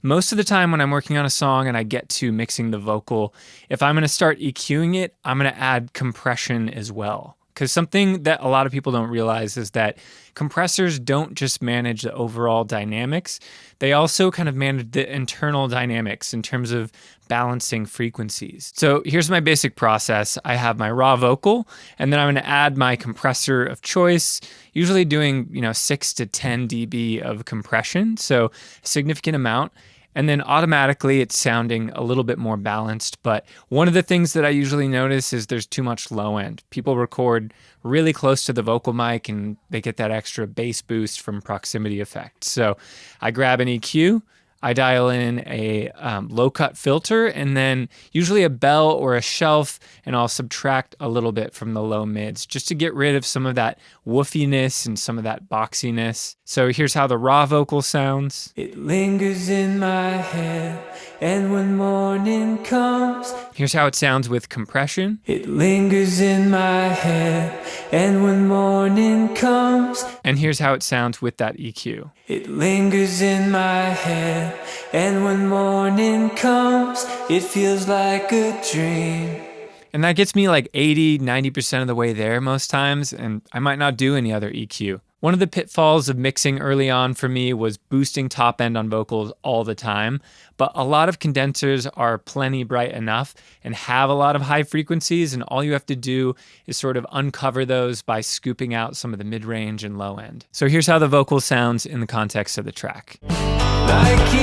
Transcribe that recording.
most of the time when I'm working on a song and I get to mixing the vocal, if I'm going to start EQing it, I'm going to add compression as well. Because something that a lot of people don't realize is that compressors don't just manage the overall dynamics, they also kind of manage the internal dynamics in terms of balancing frequencies. So here's my basic process. I have my raw vocal, and then I'm going to add my compressor of choice, usually doing 6 to 10 dB of compression, so a significant amount. And then automatically it's sounding a little bit more balanced. But one of the things that I usually notice is there's too much low end. People record really close to the vocal mic and they get that extra bass boost from proximity effect. So I grab an EQ, I dial in a low cut filter, and then usually a bell or a shelf, and I'll subtract a little bit from the low mids just to get rid of some of that woofiness and some of that boxiness. So here's how the raw vocal sounds. It lingers in my head, and when morning comes. Here's how it sounds with compression. It lingers in my head, and when morning comes. And here's how it sounds with that EQ. It lingers in my head, and when morning comes, it feels like a dream. And that gets me like 80-90% of the way there most times, and I might not do any other EQ. One of the pitfalls of mixing early on for me was boosting top end on vocals all the time, but a lot of condensers are plenty bright enough and have a lot of high frequencies, and all you have to do is sort of uncover those by scooping out some of the mid-range and low end. So here's how the vocal sounds in the context of the track. Like